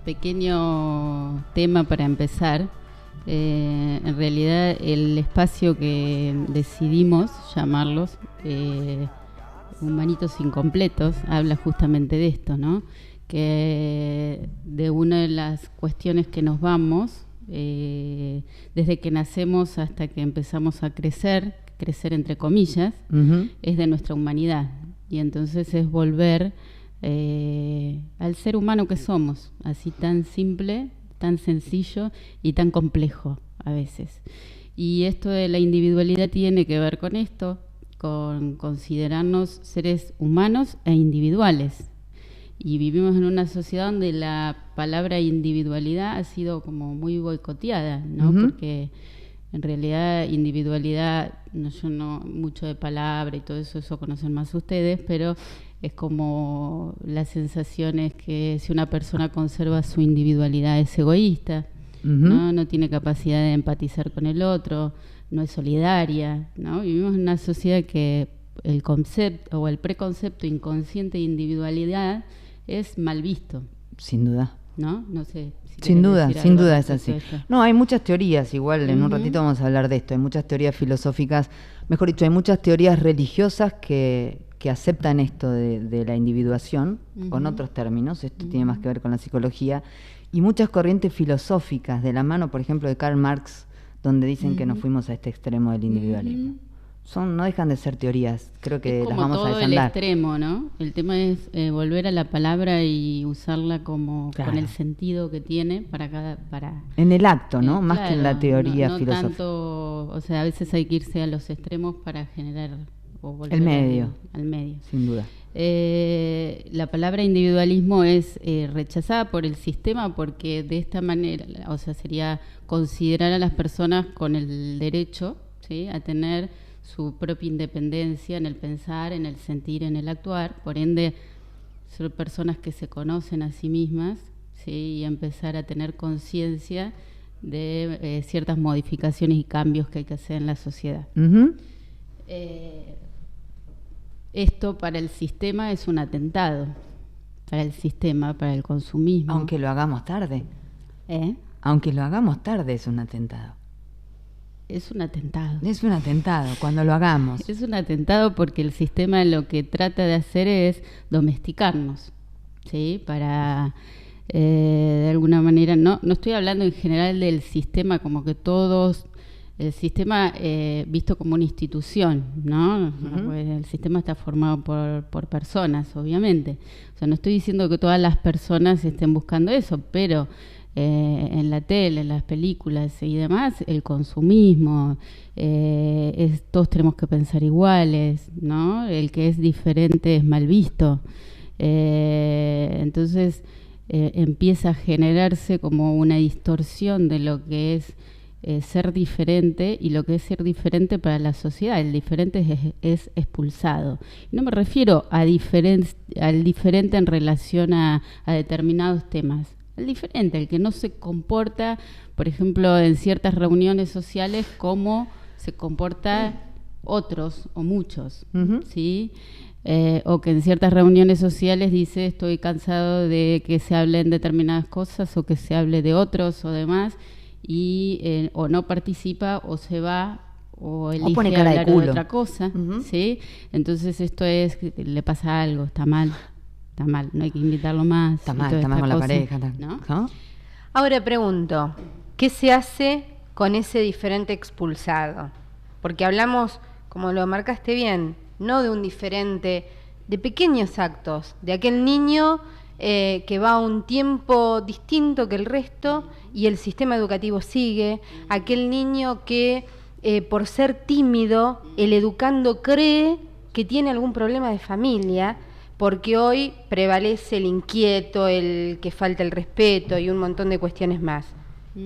pequeño tema para empezar. En realidad el espacio que decidimos llamarlos Humanitos Incompletos habla justamente de esto, ¿no? Que de una de las cuestiones que nos vamos desde que nacemos hasta que empezamos a crecer entre comillas, es de nuestra humanidad, y entonces es volver al ser humano que somos, así tan simple, tan sencillo y tan complejo a veces. Y esto de la individualidad tiene que ver con esto, con considerarnos seres humanos e individuales. Y vivimos en una sociedad donde la palabra individualidad ha sido como muy boicoteada, ¿no? Porque en realidad individualidad, yo no mucho de palabra y todo eso conocen más ustedes, pero es como la sensación es que si una persona conserva su individualidad es egoísta, no tiene capacidad de empatizar con el otro, no es solidaria, ¿no? Vivimos en una sociedad que el concepto o el preconcepto inconsciente de individualidad es mal visto. Sin duda. ¿No? No sé. Si sin duda es así. No, hay muchas teorías, igual en un ratito vamos a hablar de esto, hay muchas teorías filosóficas, mejor dicho, hay muchas teorías religiosas que aceptan esto de la individuación, con otros términos, esto tiene más que ver con la psicología, y muchas corrientes filosóficas de la mano, por ejemplo, de Karl Marx, donde dicen que nos fuimos a este extremo del individualismo. No dejan de ser teorías, creo que las vamos a desandar. Es como todo el extremo, ¿no? El tema es volver a la palabra y usarla como con el sentido que tiene para en el acto, ¿no? Más que en la teoría no filosófica. Tanto, o sea, a veces hay que irse a los extremos para generar o volver el medio. Al medio. Sin duda. La palabra individualismo es rechazada por el sistema porque de esta manera, o sea, sería considerar a las personas con el derecho, ¿sí?, a tener su propia independencia en el pensar, en el sentir, en el actuar, por ende son personas que se conocen a sí mismas, ¿sí?, y empezar a tener conciencia de ciertas modificaciones y cambios que hay que hacer en la sociedad. Esto para el sistema es un atentado, para el sistema, para el consumismo. Aunque lo hagamos tarde. Aunque lo hagamos tarde es un atentado. Es un atentado. Es un atentado cuando lo hagamos. Es un atentado porque el sistema lo que trata de hacer es domesticarnos, ¿sí? Para, de alguna manera, no estoy hablando en general del sistema como que todos, el sistema visto como una institución, ¿no? Pues el sistema está formado por personas, obviamente. O sea, no estoy diciendo que todas las personas estén buscando eso, pero en la tele, en las películas y demás, el consumismo, todos tenemos que pensar iguales, ¿no? El que es diferente es mal visto. Entonces empieza a generarse como una distorsión de lo que es ser diferente y lo que es ser diferente para la sociedad. El diferente es expulsado. No me refiero al diferente en relación a determinados temas. El diferente, el que no se comporta, por ejemplo, en ciertas reuniones sociales como se comporta otros o muchos, ¿sí? O que en ciertas reuniones sociales dice estoy cansado de que se hablen determinadas cosas o que se hable de otros o demás y o no participa o se va o elige pone cara hablar de culo. de otra cosa, ¿sí? Entonces esto es, le pasa algo, está mal, no hay que invitarlo más. Está mal con la pareja, ¿no? Ahora pregunto, ¿qué se hace con ese diferente expulsado? Porque hablamos, como lo marcaste bien, no de un diferente, de pequeños actos, de aquel niño que va a un tiempo distinto que el resto y el sistema educativo sigue, aquel niño que por ser tímido, el educando cree que tiene algún problema de familia, porque hoy prevalece el inquieto, el que falta el respeto y un montón de cuestiones más.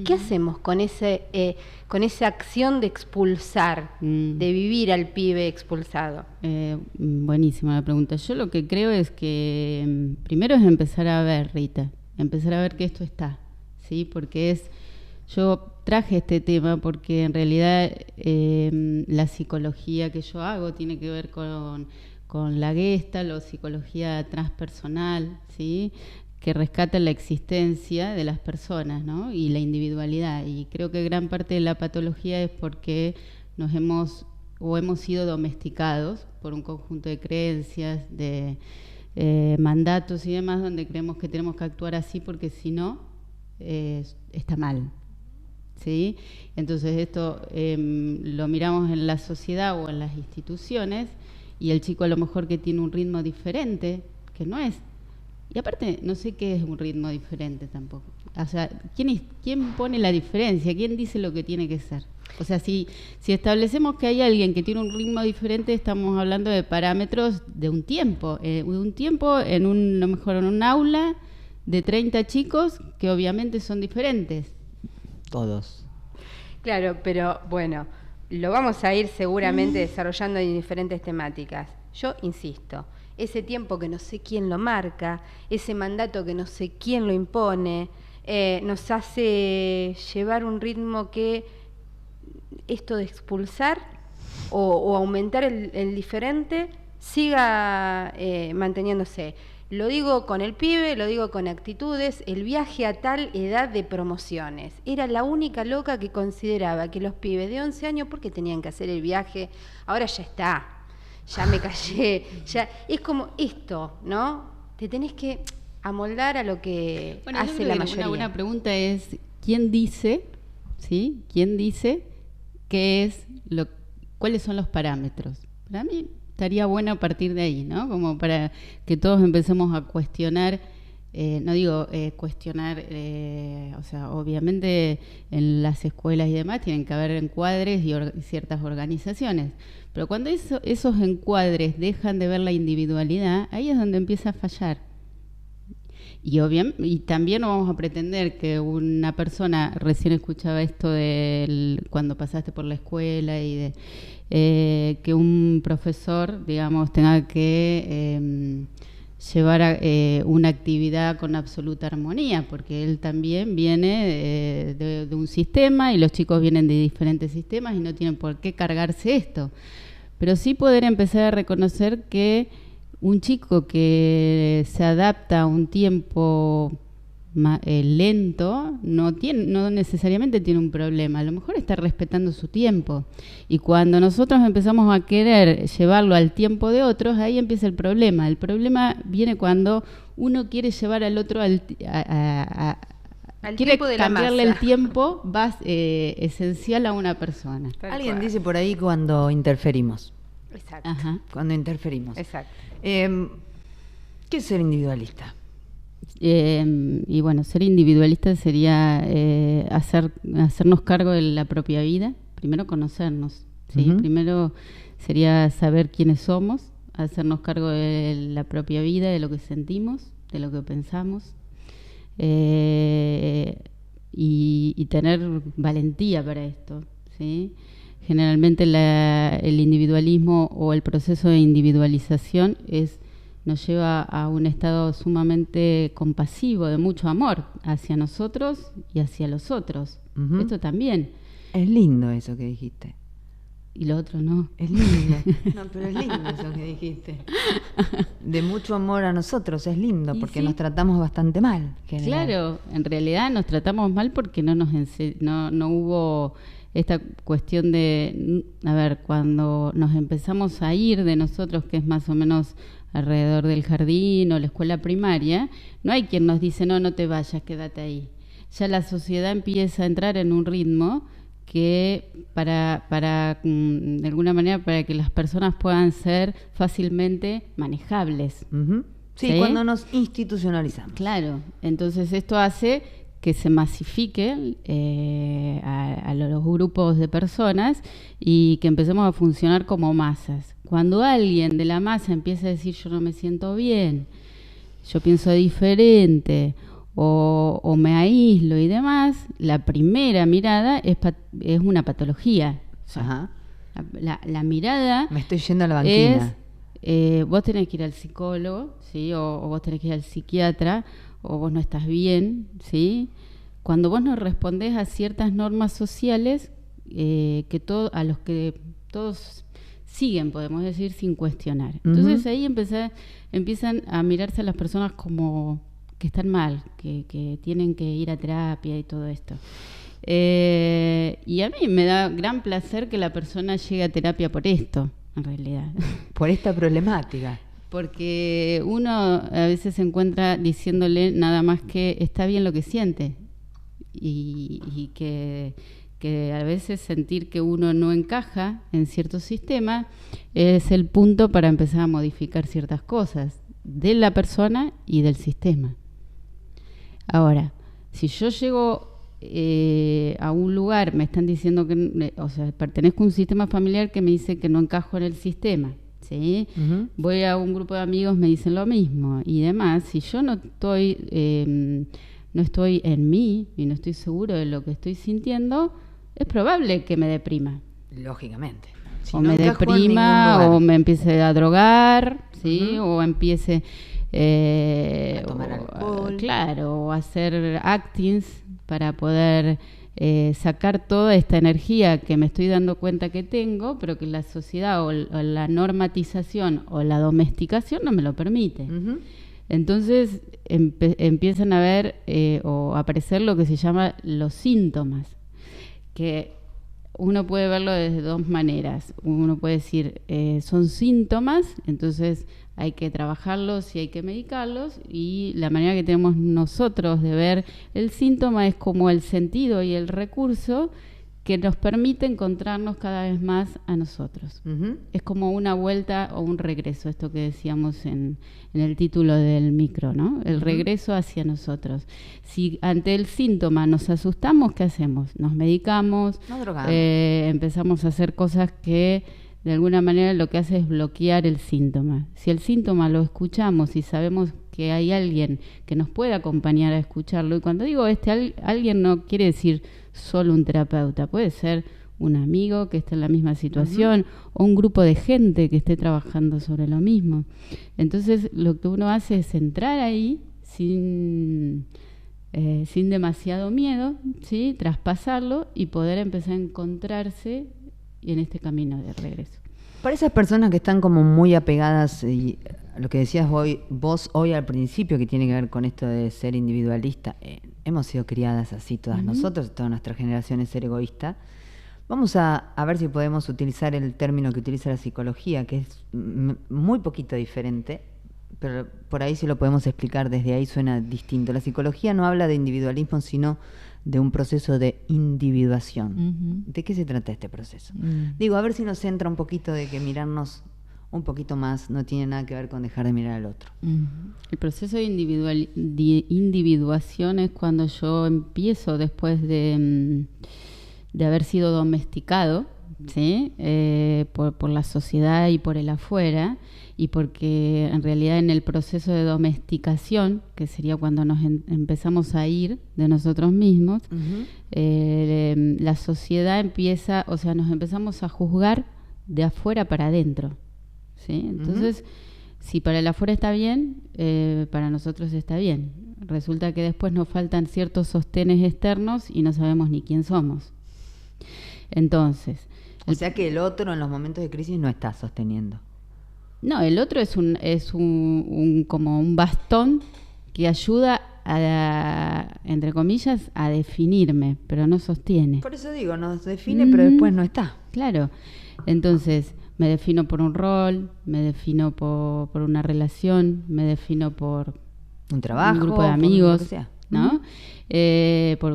¿Qué hacemos con esa acción de expulsar, de vivir al pibe expulsado? Buenísima la pregunta. Yo lo que creo es que primero es empezar a ver, Rita, empezar a ver que esto está, ¿sí? Porque yo traje este tema porque en realidad la psicología que yo hago tiene que ver con la Gestalt o psicología transpersonal, ¿sí? que rescata la existencia de las personas, ¿no? Y la individualidad. Y creo que gran parte de la patología es porque hemos sido domesticados por un conjunto de creencias, de mandatos y demás, donde creemos que tenemos que actuar así porque si no, está mal. ¿Sí? Entonces esto lo miramos en la sociedad o en las instituciones, y el chico a lo mejor que tiene un ritmo diferente, que no es. Y aparte, no sé qué es un ritmo diferente tampoco. O sea, ¿quién pone la diferencia? ¿Quién dice lo que tiene que ser? O sea, si establecemos que hay alguien que tiene un ritmo diferente, estamos hablando de parámetros de un tiempo. A lo mejor en un aula de 30 chicos que obviamente son diferentes. Todos. Claro, pero bueno, lo vamos a ir seguramente desarrollando en diferentes temáticas. Yo insisto, ese tiempo que no sé quién lo marca, ese mandato que no sé quién lo impone, nos hace llevar un ritmo que esto de expulsar o aumentar el diferente siga manteniéndose. Lo digo con el pibe, lo digo con actitudes, el viaje a tal edad de promociones. Era la única loca que consideraba que los pibes de 11 años, ¿por qué tenían que hacer el viaje? Ahora ya está, ya me callé, ya es como esto, ¿no? Te tenés que amoldar a lo que hace la mayoría. Una buena pregunta es, ¿quién dice, ¿sí? ¿Quién dice cuáles son los parámetros? Para mí estaría bueno a partir de ahí, ¿no? Como para que todos empecemos a cuestionar, no digo cuestionar, o sea, obviamente en las escuelas y demás tienen que haber encuadres y ciertas organizaciones, pero cuando esos encuadres dejan de ver la individualidad, ahí es donde empieza a fallar. Y también no vamos a pretender que una persona, recién escuchaba esto cuando pasaste por la escuela y que un profesor, digamos, tenga que llevar una actividad con absoluta armonía, porque él también viene de un sistema y los chicos vienen de diferentes sistemas y no tienen por qué cargarse esto. Pero sí poder empezar a reconocer que un chico que se adapta a un tiempo lento no necesariamente tiene un problema, a lo mejor está respetando su tiempo, y cuando nosotros empezamos a querer llevarlo al tiempo de otros, ahí empieza el problema. El problema viene cuando uno quiere llevar al otro al quiere cambiarle el tiempo esencial a una persona. Alguien dice por ahí cuando interferimos. Exacto. Ajá. Cuando interferimos. Exacto. ¿Qué es ser individualista? Y bueno, ser individualista sería hacernos cargo de la propia vida. Primero conocernos, ¿sí? Uh-huh. Primero sería saber quiénes somos, hacernos cargo de la propia vida, de lo que sentimos, de lo que pensamos, y tener valentía para esto, ¿sí? Generalmente el individualismo o el proceso de individualización nos lleva a un estado sumamente compasivo, de mucho amor hacia nosotros y hacia los otros. Uh-huh. Esto también. Es lindo eso que dijiste. Y lo otro no. Es lindo. No, pero es lindo eso que dijiste. De mucho amor a nosotros, es lindo, porque sí, nos tratamos bastante mal. Claro, en realidad nos tratamos mal porque no hubo esta cuestión de, cuando nos empezamos a ir de nosotros, que es más o menos alrededor del jardín o la escuela primaria, no hay quien nos dice, no te vayas, quédate ahí. Ya la sociedad empieza a entrar en un ritmo que para de alguna manera, para que las personas puedan ser fácilmente manejables. Uh-huh. Sí, cuando nos institucionalizamos. Claro, entonces esto hace que se masifique a los grupos de personas y que empecemos a funcionar como masas. Cuando alguien de la masa empieza a decir, yo no me siento bien, yo pienso diferente, o me aíslo y demás, la primera mirada es una patología. O sea, ajá. La mirada, me estoy yendo a la banquina, es vos tenés que ir al psicólogo, ¿sí? o vos tenés que ir al psiquiatra, o vos no estás bien, ¿sí? Cuando vos no respondés a ciertas normas sociales a los que todos siguen, podemos decir, sin cuestionar. Entonces, uh-huh, ahí empiezan a mirarse a las personas como están mal, que tienen que ir a terapia y todo esto. Y a mí me da gran placer que la persona llegue a terapia por esto, en realidad. Por esta problemática. Porque uno a veces se encuentra diciéndole nada más que está bien lo que siente. Y que a veces sentir que uno no encaja en cierto sistema es el punto para empezar a modificar ciertas cosas de la persona y del sistema. Ahora, si yo llego a un lugar, me están diciendo que, pertenezco a un sistema familiar que me dice que no encajo en el sistema, ¿sí? Uh-huh. Voy a un grupo de amigos, me dicen lo mismo y demás. Si yo no estoy en mí y no estoy seguro de lo que estoy sintiendo, es probable que me deprima. Lógicamente. Si o no me deprima o me empiece a drogar, ¿sí? Uh-huh. O empiece a tomar alcohol. Claro, o hacer actings para poder sacar toda esta energía que me estoy dando cuenta que tengo, pero que la sociedad o la normatización o la domesticación no me lo permite. Uh-huh. Entonces empiezan a ver o a aparecer lo que se llama los síntomas, que uno puede verlo de dos maneras. Uno puede decir, son síntomas, entonces hay que trabajarlos y hay que medicarlos, y la manera que tenemos nosotros de ver el síntoma es como el sentido y el recurso que nos permite encontrarnos cada vez más a nosotros. Uh-huh. Es como una vuelta o un regreso, esto que decíamos en el título del micro, ¿no? El uh-huh. regreso hacia nosotros. Si ante el síntoma nos asustamos, ¿qué hacemos? Nos medicamos, nos drogamos. Empezamos a hacer cosas que de alguna manera lo que hace es bloquear el síntoma. Si el síntoma lo escuchamos y sabemos que hay alguien que nos puede acompañar a escucharlo, y cuando digo alguien no quiere decir solo un terapeuta, puede ser un amigo que esté en la misma situación uh-huh. o un grupo de gente que esté trabajando sobre lo mismo. Entonces lo que uno hace es entrar ahí sin demasiado miedo, ¿sí? Traspasarlo y poder empezar a encontrarse en este camino de regreso. Para esas personas que están como muy apegadas, y lo que decías vos hoy al principio, que tiene que ver con esto de ser individualista, hemos sido criadas así todas uh-huh. nosotros, toda nuestra generación es ser egoísta. Vamos a ver si podemos utilizar el término que utiliza la psicología, que es muy poquito diferente, pero por ahí sí lo podemos explicar, desde ahí suena distinto. La psicología no habla de individualismo, sino de un proceso de individuación. Uh-huh. ¿De qué se trata este proceso? Uh-huh. Digo, a ver si nos entra un poquito de que mirarnos un poquito más no tiene nada que ver con dejar de mirar al otro. Uh-huh. El proceso de individuación es cuando yo empiezo, después de haber sido domesticado, ¿sí? Por la sociedad y por el afuera, y porque en realidad en el proceso de domesticación, que sería cuando nos empezamos a ir de nosotros mismos, uh-huh. La sociedad empieza, nos empezamos a juzgar de afuera para adentro, ¿sí? Entonces, uh-huh. si para el afuera está bien, para nosotros está bien. Resulta que después nos faltan ciertos sostenes externos y no sabemos ni quién somos. Entonces, o sea que el otro en los momentos de crisis no está sosteniendo. No, el otro es como un bastón que ayuda entre comillas, a definirme, pero no sostiene. Por eso digo, nos define, pero después no está. Claro. Entonces, me defino por un rol, me defino por una relación, me defino por un trabajo, un grupo de amigos, por lo que sea. ¿no? Por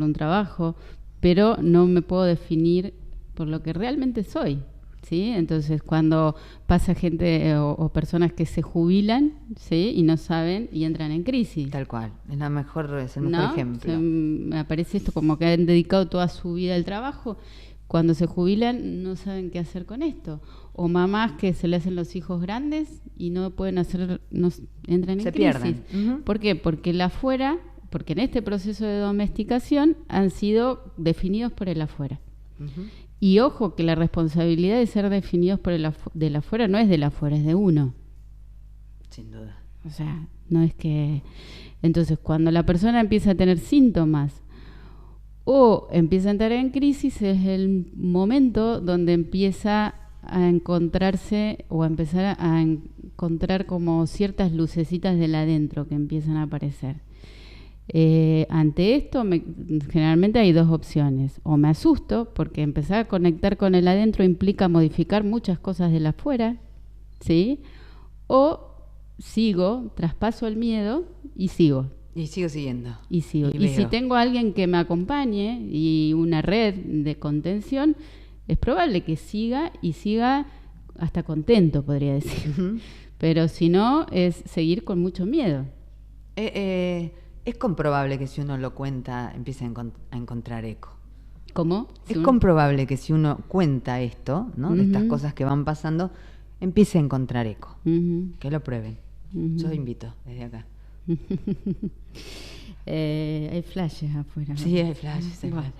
un trabajo, pero no me puedo definir por lo que realmente soy, ¿sí? Entonces, cuando pasa gente o personas que se jubilan, ¿sí? Y no saben y entran en crisis. Tal cual, es el mejor ejemplo. Me aparece esto como que han dedicado toda su vida al trabajo. Cuando se jubilan no saben qué hacer con esto. O mamás que se le hacen los hijos grandes y no pueden entran en crisis. Se pierden. Uh-huh. ¿Por qué? Porque en este proceso de domesticación han sido definidos por el afuera. Uh-huh. Y ojo que la responsabilidad de ser definidos por del afuera no es del afuera, es de uno. Sin duda. O sea, no es que... Entonces, cuando la persona empieza a tener síntomas o empieza a entrar en crisis, es el momento donde empieza a encontrarse o a empezar a encontrar como ciertas lucecitas del adentro que empiezan a aparecer. Ante esto, generalmente hay dos opciones. O me asusto, porque empezar a conectar con el adentro implica modificar muchas cosas del afuera, ¿sí? O sigo, traspaso el miedo y sigo. Y sigo siguiendo. Y sigo. Y si tengo a alguien que me acompañe y una red de contención, es probable que siga y siga hasta contento, podría decir. Uh-huh. Pero si no, es seguir con mucho miedo. Es comprobable que si uno lo cuenta, empiece a encontrar eco. ¿Cómo? Es comprobable que si uno cuenta esto, ¿no? Uh-huh. De estas cosas que van pasando, empiece a encontrar eco. Uh-huh. Que lo prueben. Uh-huh. Yo invito desde acá. Hay flashes afuera. Sí, hay flashes. Igual.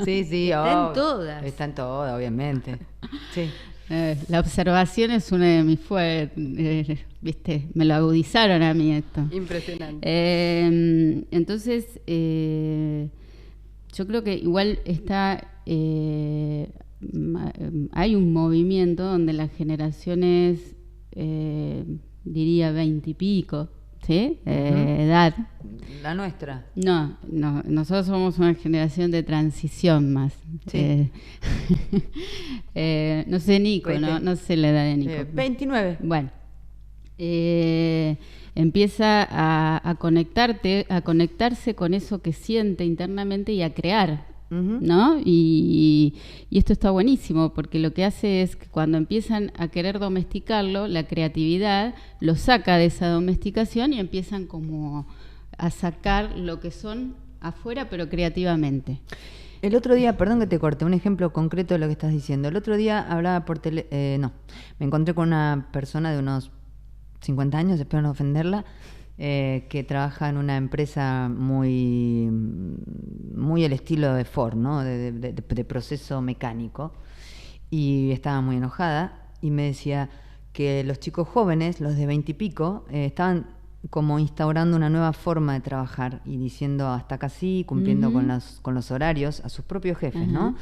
Sí, Están todas. Están todas, obviamente. Sí. La observación es una de mis fuertes, ¿viste? Me lo agudizaron a mí esto. Impresionante. Entonces, yo creo que igual está... hay un movimiento donde las generaciones, diría 20 y pico, ¿sí? Edad. ¿La nuestra? No, nosotros somos una generación de transición más. Sí. No sé, Nico, no sé la edad de Nico. 29. Bueno, empieza a conectarse con eso que siente internamente y a crear. Uh-huh. ¿No? Y esto está buenísimo porque lo que hace es que cuando empiezan a querer domesticarlo, la creatividad lo saca de esa domesticación y empiezan como a sacar lo que son afuera, pero creativamente. El otro día, perdón que te corte, un ejemplo concreto de lo que estás diciendo. El otro día hablaba me encontré con una persona de unos 50 años, espero no ofenderla, que trabaja en una empresa muy al estilo de Ford, ¿no? De proceso mecánico, y estaba muy enojada y me decía que los chicos jóvenes, los de 20 y pico, estaban como instaurando una nueva forma de trabajar y diciendo hasta acá sí, cumpliendo con los horarios a sus propios jefes, ¿no?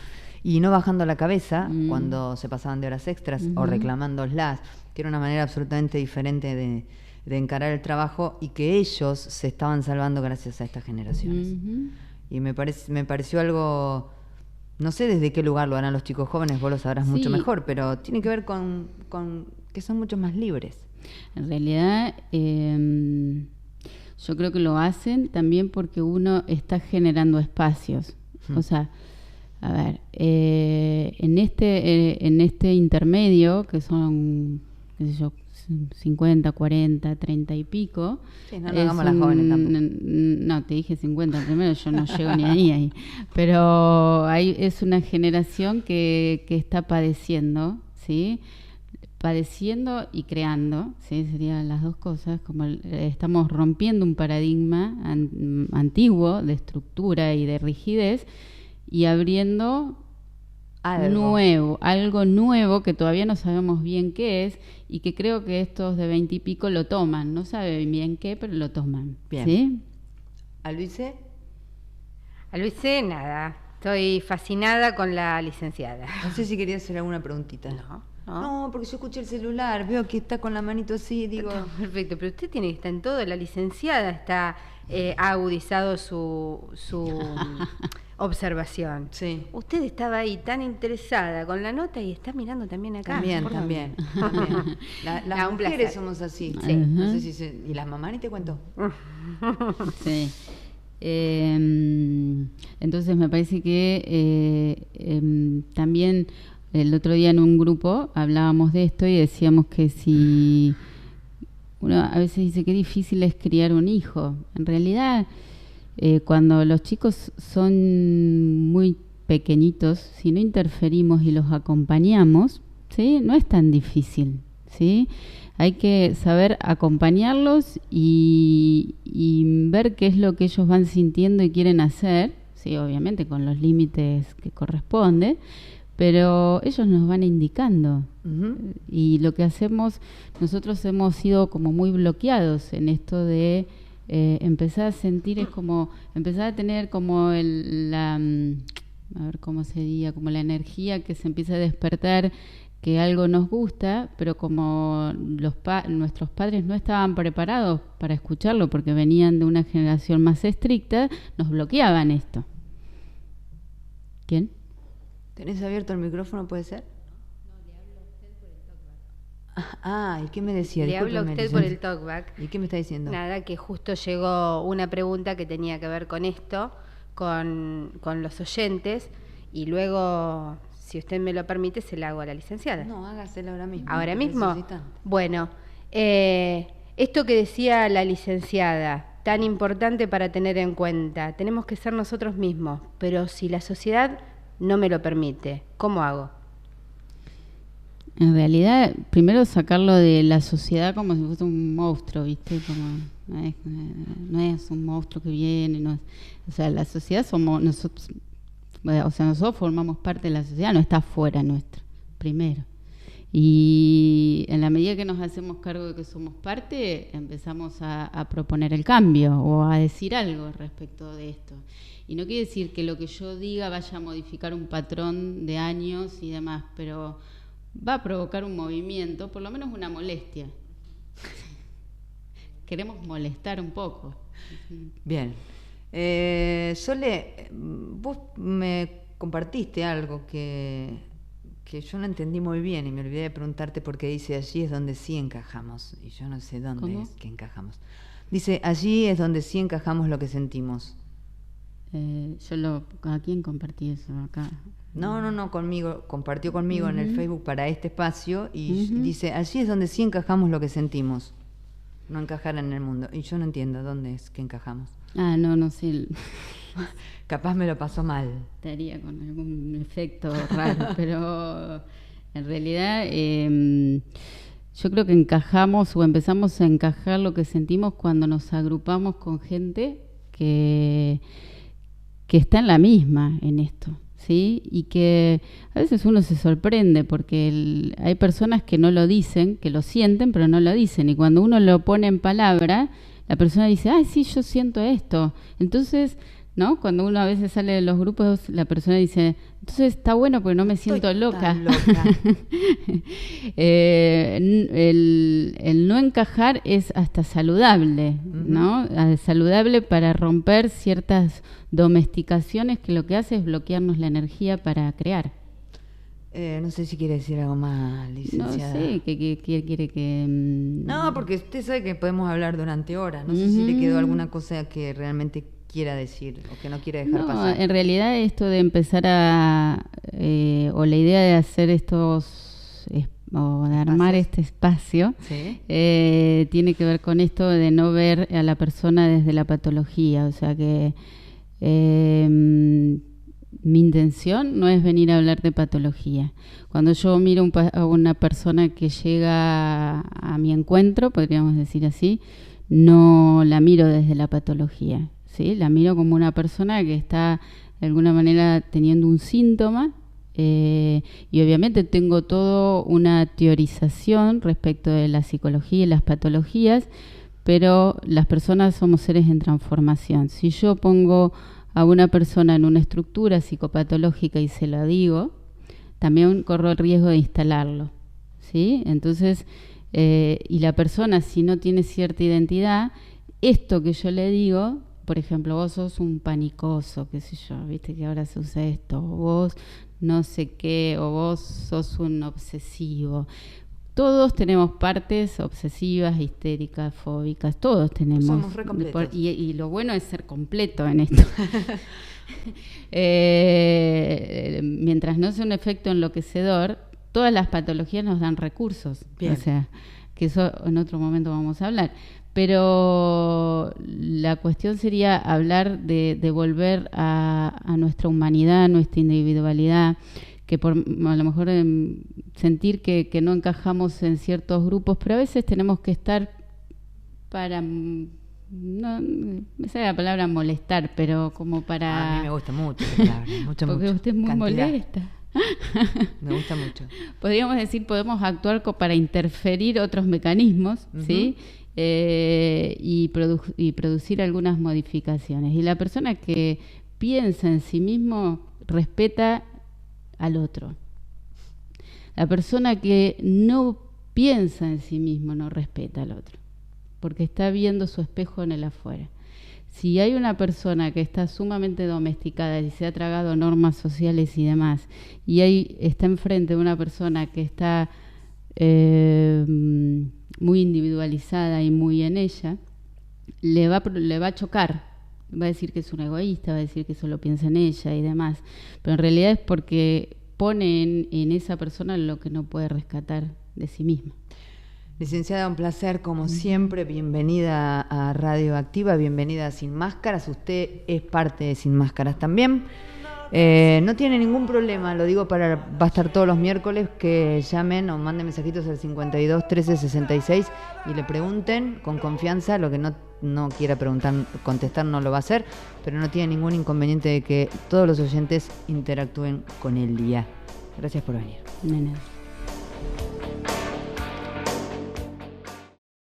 Y no bajando la cabeza cuando se pasaban de horas extras o reclamándolas, que era una manera absolutamente diferente de encarar el trabajo, y que ellos se estaban salvando gracias a estas generaciones. Y me pareció algo, no sé desde qué lugar lo harán los chicos jóvenes, vos lo sabrás mucho mejor, pero tiene que ver con que son mucho más libres. En realidad, yo creo que lo hacen también porque uno está generando espacios. O sea, a ver, en este intermedio, que son, qué sé yo, 50, 40, 30 y pico. Sí, no hagamos las jóvenes tampoco. No, te dije 50 primero, yo no llego ni ahí. Pero es una generación que está padeciendo, ¿sí? Padeciendo y creando, ¿sí? Serían las dos cosas. Como estamos rompiendo un paradigma antiguo de estructura y de rigidez y abriendo algo nuevo que todavía no sabemos bien qué es, y que creo que estos de 20 y pico lo toman, no saben bien qué, pero lo toman. Bien. ¿Sí? ¿A Luise? A Luise, nada. Estoy fascinada con la licenciada. No sé si querías hacer alguna preguntita. No, porque yo escuché el celular, veo que está con la manito así, digo... Perfecto, pero usted tiene que estar en todo. La licenciada ha agudizado su observación. Sí. Usted estaba ahí tan interesada con la nota y está mirando también acá. También. Las mujeres somos así. Sí. No sé si ¿y las mamás ni te cuento? Sí. Entonces me parece que también el otro día en un grupo hablábamos de esto y decíamos que si uno a veces dice que difícil es criar un hijo, en realidad cuando los chicos son muy pequeñitos, si no interferimos y los acompañamos, ¿sí? No es tan difícil, ¿sí? Hay que saber acompañarlos y ver qué es lo que ellos van sintiendo y quieren hacer, sí, obviamente con los límites que corresponde, pero ellos nos van indicando. Y lo que hacemos, nosotros hemos sido como muy bloqueados en esto de empezar a sentir, es como empezar a tener como a ver cómo sería, como la energía que se empieza a despertar, que algo nos gusta, pero como nuestros padres no estaban preparados para escucharlo porque venían de una generación más estricta, nos bloqueaban esto. ¿Quién? ¿Tenés abierto el micrófono, puede ser? No, le hablo a usted por el talkback. ¿Y qué me decía? Le hablo a usted por el talkback. ¿Y qué me está diciendo? Nada, que justo llegó una pregunta que tenía que ver con esto, con los oyentes, y luego, si usted me lo permite, se la hago a la licenciada. No, hágasela ahora mismo. ¿Ahora mismo? Bueno, esto que decía la licenciada, tan importante para tener en cuenta, tenemos que ser nosotros mismos, pero si la sociedad no me lo permite, ¿cómo hago? En realidad, primero sacarlo de la sociedad como si fuese un monstruo, ¿viste? Como no es un monstruo que viene, no es, o sea, la sociedad somos nosotros, o sea, nosotros formamos parte de la sociedad, no está fuera nuestra, primero. Y en la medida que nos hacemos cargo de que somos parte, empezamos a proponer el cambio o a decir algo respecto de esto. Y no quiere decir que lo que yo diga vaya a modificar un patrón de años y demás, pero va a provocar un movimiento, por lo menos una molestia. Queremos molestar un poco. Bien. Sole, vos me compartiste algo que yo no entendí muy bien y me olvidé de preguntarte porque dice allí es donde sí encajamos. Y yo no sé dónde ¿Cómo? es que encajamos. Dice, allí es donde sí encajamos lo que sentimos. ¿A quién compartí eso acá? No, conmigo, compartió conmigo en el Facebook para este espacio y dice, allí es donde sí encajamos lo que sentimos, no encajar en el mundo. Y yo no entiendo dónde es que encajamos. No sé. Capaz me lo pasó mal. Estaría con algún efecto raro, pero en realidad yo creo que encajamos o empezamos a encajar lo que sentimos cuando nos agrupamos con gente que está en la misma en esto, ¿sí? Y que a veces uno se sorprende porque hay personas que no lo dicen, que lo sienten, pero no lo dicen. Y cuando uno lo pone en palabra, la persona dice, ay, sí, yo siento esto. Entonces, ¿no? Cuando uno a veces sale de los grupos, la persona dice, entonces está bueno porque no me siento loca. El no encajar es hasta saludable, ¿no? Saludable para romper ciertas domesticaciones que lo que hace es bloquearnos la energía para crear. No sé si quiere decir algo más, licenciada. No sé, ¿qué quiere que...? No, porque usted sabe que podemos hablar durante horas. No sé si le quedó alguna cosa que realmente quiera decir o que no quiere dejar pasar. En realidad esto de empezar o la idea de hacer o de armar este espacio, ¿sí? Tiene que ver con esto de no ver a la persona desde la patología. O sea que mi intención no es venir a hablar de patología. Cuando yo miro a una persona que llega a mi encuentro, podríamos decir así, no la miro desde la patología, ¿sí? La miro como una persona que está de alguna manera teniendo un síntoma y obviamente tengo toda una teorización respecto de la psicología y las patologías, pero las personas somos seres en transformación. Si yo pongo a una persona en una estructura psicopatológica y se lo digo, también corro el riesgo de instalarlo, ¿sí? Entonces, y la persona, si no tiene cierta identidad, esto que yo le digo, por ejemplo, vos sos un panicoso, qué sé yo, viste que ahora se usa esto, o vos no sé qué, o vos sos un obsesivo. Todos tenemos partes obsesivas, histéricas, fóbicas, todos tenemos. Somos re completos. Y lo bueno es ser completo en esto. Mientras no sea un efecto enloquecedor, todas las patologías nos dan recursos. Bien. O sea, que eso en otro momento vamos a hablar. Pero la cuestión sería hablar de volver a nuestra humanidad, a nuestra individualidad, que a lo mejor sentir que no encajamos en ciertos grupos, pero a veces tenemos que estar para, no me sale la palabra molestar, pero como para... A mí me gusta mucho esa palabra, mucho. Porque usted es muy molesta. Me gusta mucho. Podríamos decir, podemos actuar para interferir otros mecanismos, ¿sí? Y producir algunas modificaciones. Y la persona que piensa en sí mismo respeta al otro. La persona que no piensa en sí mismo no respeta al otro, porque está viendo su espejo en el afuera. Si hay una persona que está sumamente domesticada y se ha tragado normas sociales y demás, y está enfrente de una persona que está muy individualizada y muy en ella, le va a chocar. Va a decir que es un egoísta, va a decir que solo piensa en ella y demás. Pero en realidad es porque pone en esa persona lo que no puede rescatar de sí misma. Licenciada, un placer como siempre. Bienvenida a Radio Activa, bienvenida a Sin Máscaras. Usted es parte de Sin Máscaras también. No tiene ningún problema, lo digo va a estar todos los miércoles, que llamen o manden mensajitos al 52 13 66 y le pregunten con confianza. Lo que no quiera contestar no lo va a hacer, pero no tiene ningún inconveniente de que todos los oyentes interactúen con el día. Gracias por venir. De nada.